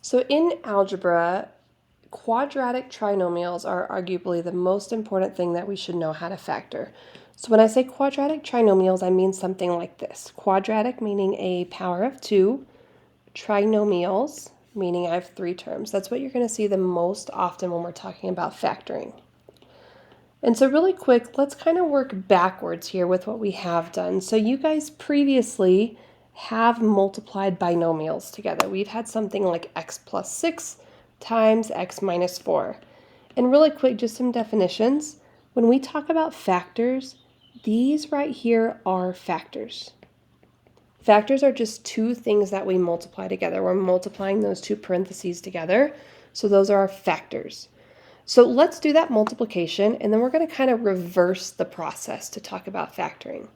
So in algebra, quadratic trinomials are arguably the most important thing that we should know how to factor. So when I say quadratic trinomials, I mean something like this. Quadratic meaning a power of 2, trinomials meaning I have 3 terms. That's what you're going to see the most often when we're talking about factoring. And so really quick, let's kind of work backwards here with what we have done. So you guys previously have multiplied binomials together. We've had something like x plus 6 times x minus 4. And really quick, just some definitions. When we talk about factors, these right here are factors. Factors are just two things that we multiply together. We're multiplying those two parentheses together. So those are our factors. So let's do that multiplication, and then we're going to kind of reverse the process to talk about factoring.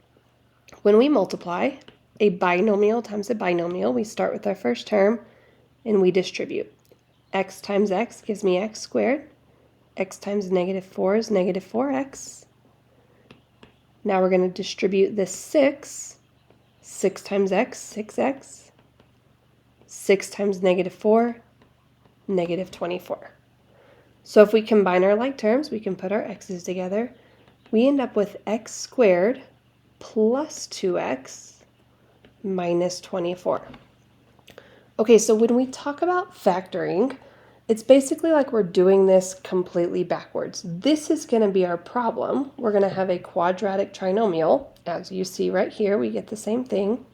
When we multiply a binomial times a binomial, we start with our first term, and we distribute. X times x gives me x squared. X times negative 4 is negative 4x. Now we're going to distribute this 6. 6 times x, 6x. 6 times negative 4, negative 24. So if we combine our like terms, we can put our x's together. We end up with x squared plus 2x minus 24. Okay, so when we talk about factoring, it's basically like we're doing this completely backwards. This is going to be our problem. We're going to have a quadratic trinomial. As you see right here, we get the same thing.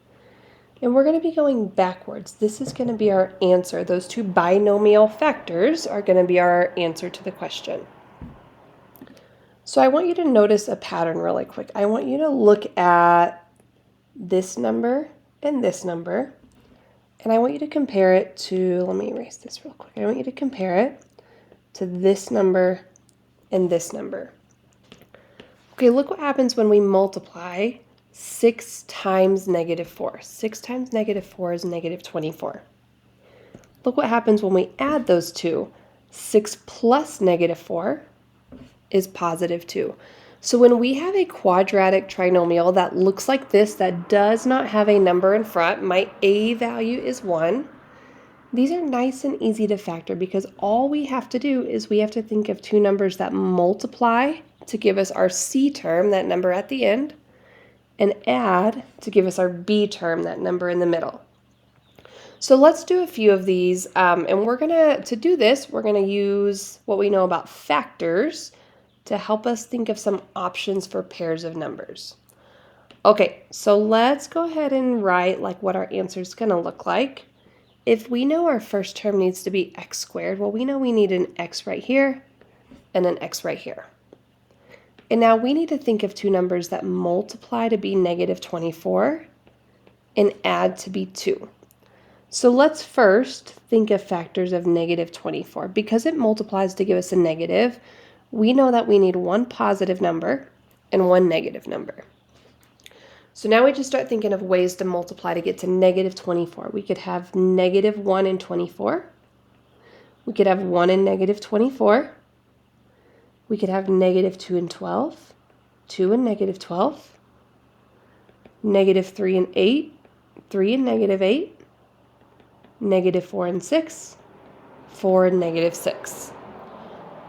And we're going to be going backwards. This is going to be our answer. Those two binomial factors are going to be our answer to the question. So I want you to notice a pattern really quick. I want you to look at this number and this number. And I want you to compare it to, let me erase this real quick. I want you to compare it to this number and this number. Okay, look what happens when we multiply 6 times negative 4. 6 times negative 4 is negative 24. Look what happens when we add those two. 6 plus negative 4 is positive 2. So when we have a quadratic trinomial that looks like this, that does not have a number in front, my a value is 1, these are nice and easy to factor because all we have to do is we have to think of two numbers that multiply to give us our c term, that number at the end, and add to give us our b term, that number in the middle. So let's do a few of these, and to do this, we're gonna use what we know about factors to help us think of some options for pairs of numbers. Okay, so let's go ahead and write like what our answer is gonna look like. If we know our first term needs to be x squared, well, we know we need an x right here and an x right here. And now we need to think of two numbers that multiply to be negative 24 and add to be 2. So let's first think of factors of negative 24. Because it multiplies to give us a negative, we know that we need one positive number and one negative number. So now we just start thinking of ways to multiply to get to negative 24. We could have negative 1 in 24. We could have 1 in negative 24. We could have negative 2 in 12, 2 in negative 12, negative 3 in 8, 3 in negative 8, negative 4 in 6, 4 in negative 6.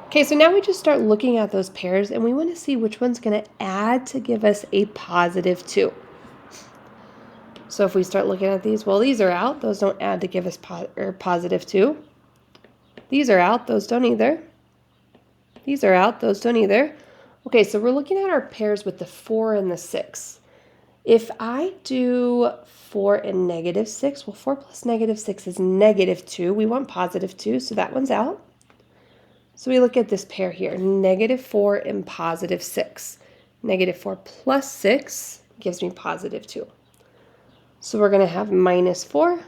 Okay, so now we just start looking at those pairs and we want to see which one's going to add to give us a positive 2. So if we start looking at these, well, these are out. Those don't add to give us positive 2. These are out. Those don't either. These are out. Those don't either. Okay, so we're looking at our pairs with the 4 and the 6. If I do 4 and negative 6, well, 4 plus negative 6 is negative 2. We want positive 2, so that one's out. So we look at this pair here, negative 4 and positive 6. Negative 4 plus 6 gives me positive 2. So we're going to have minus 4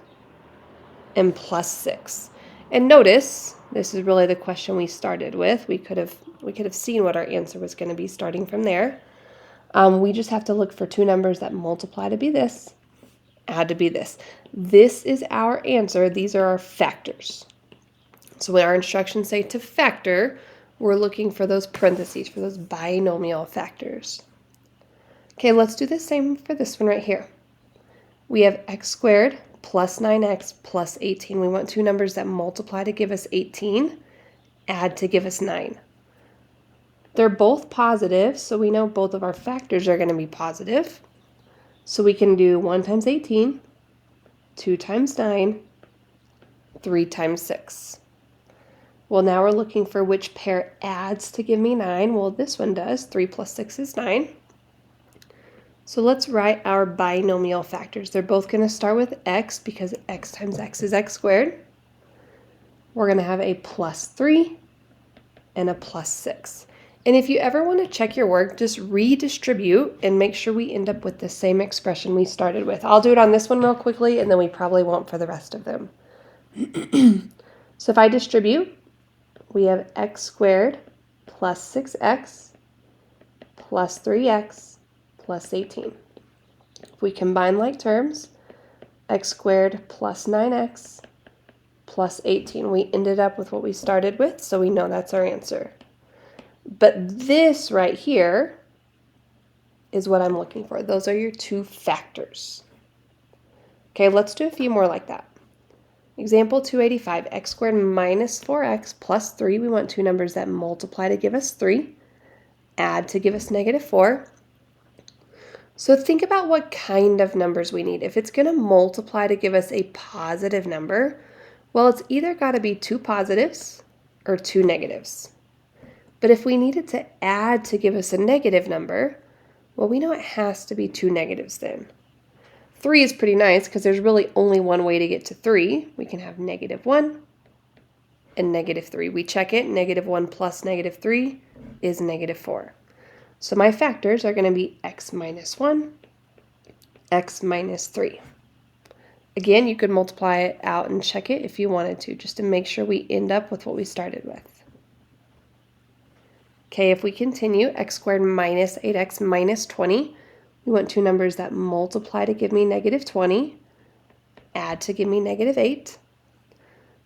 and plus 6. And notice, this is really the question we started with. We could have seen what our answer was going to be starting from there. We just have to look for two numbers that multiply to be this, add to be this. This is our answer. These are our factors. So when our instructions say to factor, we're looking for those parentheses, for those binomial factors. Okay, let's do the same for this one right here. We have x squared plus 9x plus 18. We want two numbers that multiply to give us 18, add to give us 9. They're both positive, so we know both of our factors are going to be positive. So we can do 1 times 18, 2 times 9, 3 times 6. Well, now we're looking for which pair adds to give me 9. Well, this one does. 3 plus 6 is 9. So let's write our binomial factors. They're both going to start with x because x times x is x squared. We're going to have a plus 3 and a plus 6. And if you ever want to check your work, just redistribute and make sure we end up with the same expression we started with. I'll do it on this one real quickly, and then we probably won't for the rest of them. So if I distribute, we have x squared plus 6x plus 3x plus 18. If we combine like terms, x squared plus 9x plus 18. We ended up with what we started with, so we know that's our answer. But this right here is what I'm looking for. Those are your two factors. Okay, let's do a few more like that. Example 285, x squared minus 4x plus 3. We want two numbers that multiply to give us 3, add to give us negative 4. So think about what kind of numbers we need. If it's going to multiply to give us a positive number, well, it's either got to be two positives or two negatives. But if we needed to add to give us a negative number, well, we know it has to be two negatives then. 3 is pretty nice because there's really only one way to get to 3. We can have negative 1 and negative 3. We check it. Negative 1 plus negative 3 is negative 4. So my factors are going to be x minus 1, x minus 3. Again, you could multiply it out and check it if you wanted to, just to make sure we end up with what we started with. Okay, if we continue, x squared minus 8x minus 20, we want two numbers that multiply to give me negative 20, add to give me negative 8.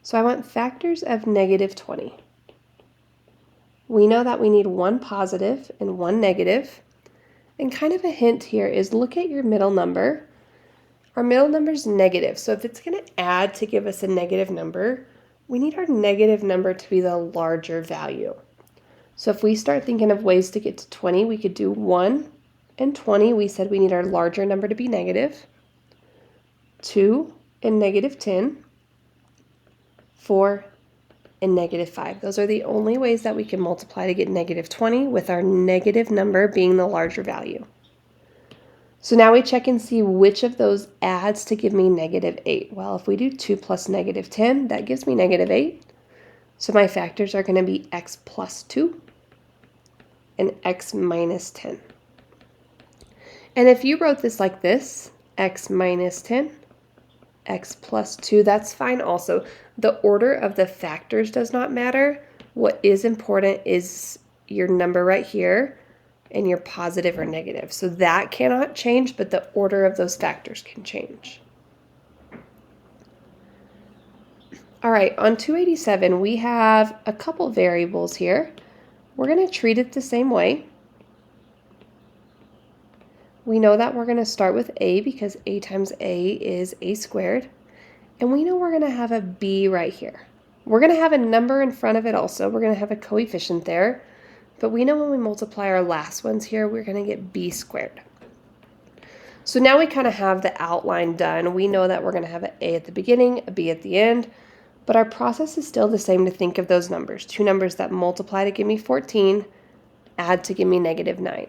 So I want factors of negative 20. We know that we need one positive and one negative. And kind of a hint here is look at your middle number. Our middle number is negative, so if it's going to add to give us a negative number, we need our negative number to be the larger value. So if we start thinking of ways to get to 20, we could do 1 and 20. We said we need our larger number to be negative. 2 and negative 10. 4 and negative 5. Those are the only ways that we can multiply to get negative 20, with our negative number being the larger value. So now we check and see which of those adds to give me negative 8. Well, if we do 2 plus negative 10, that gives me negative 8. So my factors are going to be x plus 2 and x minus 10. And if you wrote this like this, x minus 10, x plus 2, that's fine also. The order of the factors does not matter. What is important is your number right here and your positive or negative. So that cannot change, but the order of those factors can change. All right, on 287, we have a couple variables here. We're going to treat it the same way. We know that we're going to start with a because a times a is a squared. And we know we're going to have a b right here. We're going to have a number in front of it also. We're going to have a coefficient there. But we know when we multiply our last ones here, we're going to get b squared. So now we kind of have the outline done. We know that we're going to have an a at the beginning, a b at the end. But our process is still the same to think of those numbers. Two numbers that multiply to give me 14, add to give me negative 9.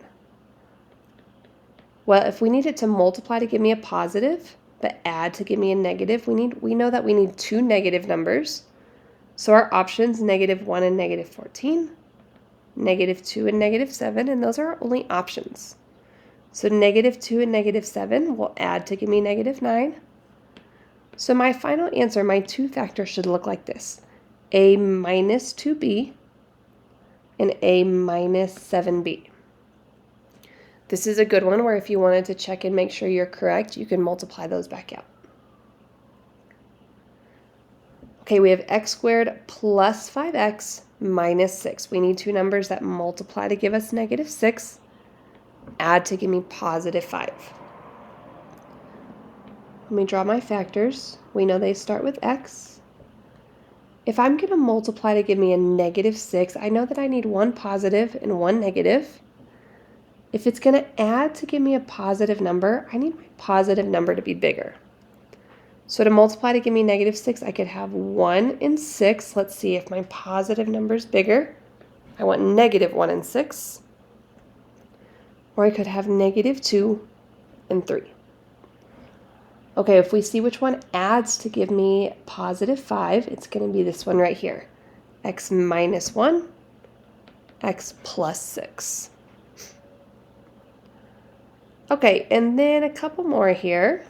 Well, if we needed to multiply to give me a positive, but add to give me a negative, we know that we need two negative numbers. So our options, negative 1 and negative 14, negative 2 and negative 7, and those are our only options. So negative 2 and negative 7 will add to give me negative 9. So my final answer, my two factors should look like this: a minus 2b and a minus 7b. This is a good one where if you wanted to check and make sure you're correct, you can multiply those back out. Okay, we have x squared plus 5x minus 6. We need two numbers that multiply to give us negative 6, add to give me positive 5. Let me draw my factors. We know they start with x. If I'm going to multiply to give me a -6, I know that I need one positive and one negative. If it's going to add to give me a positive number, I need my positive number to be bigger. So to multiply to give me -6, I could have 1 and 6. Let's see if my positive number is bigger. I want -1 and 6. Or I could have -2 and 3. Okay, if we see which one adds to give me +5, it's going to be this one right here. X minus 1, x plus 6. Okay, and then a couple more here.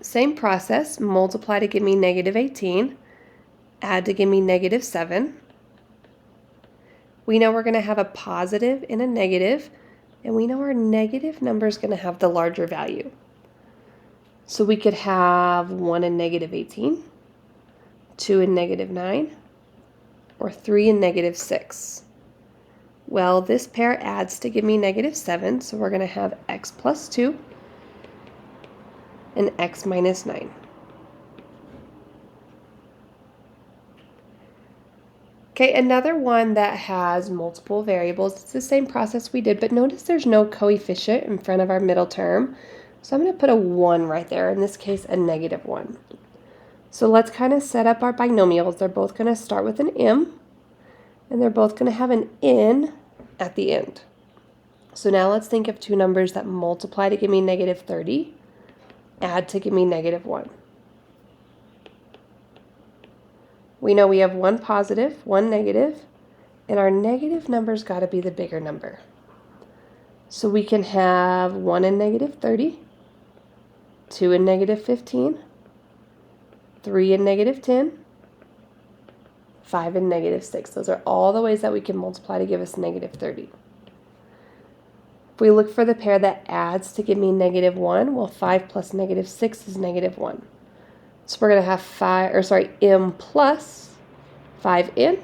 Same process, multiply to give me -18, add to give me -7. We know we're going to have a positive and a negative, and we know our negative number is going to have the larger value. So we could have 1 and -18, 2 and -9, or 3 and -6. Well, this pair adds to give me -7, so we're going to have x plus 2 and x minus 9. Okay, another one that has multiple variables. It's the same process we did, but notice there's no coefficient in front of our middle term. So I'm going to put a 1 right there, in this case a -1. So let's kind of set up our binomials. They're both going to start with an m, and they're both going to have an n at the end. So now let's think of two numbers that multiply to give me -30, add to give me -1. We know we have one positive, one negative, and our negative number's got to be the bigger number. So we can have 1 and -30, 2 and -15, 3 and -10, 5 and -6. Those are all the ways that we can multiply to give us -30. If we look for the pair that adds to give me -1, well, 5 plus -6 is -1. So we're going to have m plus 5n,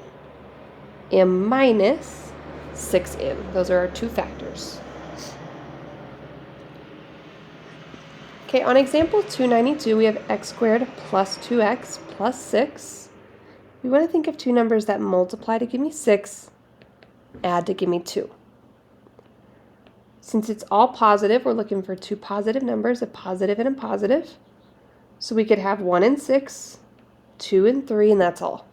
m minus 6n. Those are our two factors. Okay, on example 292, we have x squared plus 2x plus 6. We want to think of two numbers that multiply to give me 6, add to give me 2. Since it's all positive, we're looking for two positive numbers, a positive and a positive. So we could have 1 and 6, 2 and 3, and that's all.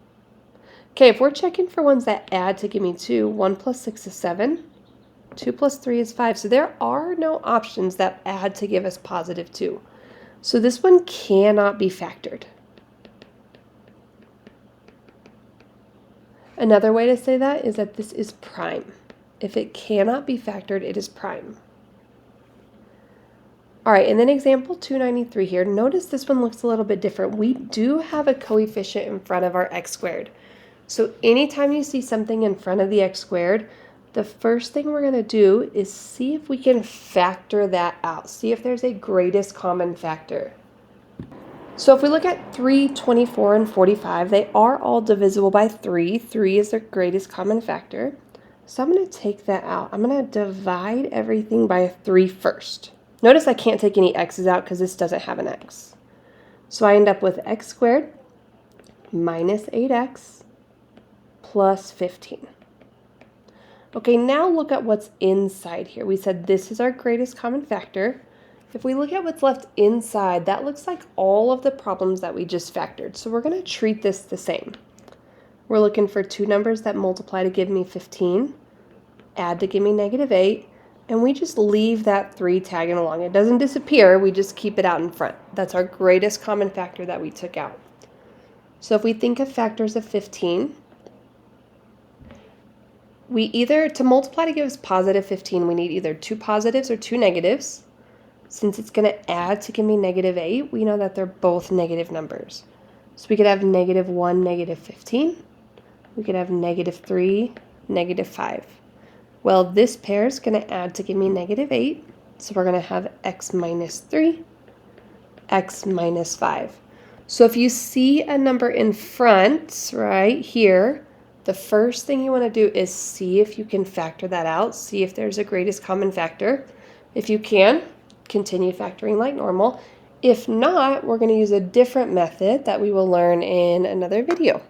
Okay, if we're checking for ones that add to give me 2, 1 plus 6 is 7, 2 plus 3 is 5. So there are no options that add to give us +2. So this one cannot be factored. Another way to say that is that this is prime. If it cannot be factored, it is prime. All right, and then example 293 here. Notice this one looks a little bit different. We do have a coefficient in front of our x squared. So anytime you see something in front of the x squared, the first thing we're going to do is see if we can factor that out. See if there's a greatest common factor. So if we look at 3, 24, and 45, they are all divisible by 3. 3 is their greatest common factor. So I'm going to take that out. I'm going to divide everything by 3 first. Notice I can't take any x's out because this doesn't have an x. So I end up with x squared minus 8x plus 15. Okay, now look at what's inside here. We said this is our greatest common factor. If we look at what's left inside, that looks like all of the problems that we just factored. So we're going to treat this the same. We're looking for two numbers that multiply to give me 15, add to give me -8, and we just leave that 3 tagging along. It doesn't disappear, we just keep it out in front. That's our greatest common factor that we took out. So if we think of factors of 15, to multiply to give us +15, we need either two positives or two negatives. Since it's going to add to give me -8, we know that they're both negative numbers. So we could have -1, -15. We could have -3, -5. Well, this pair is going to add to give me -8. So we're going to have x minus 3, x minus 5. So if you see a number in front, right here, the first thing you want to do is see if you can factor that out. See if there's a greatest common factor. If you can, continue factoring like normal. If not, we're going to use a different method that we will learn in another video.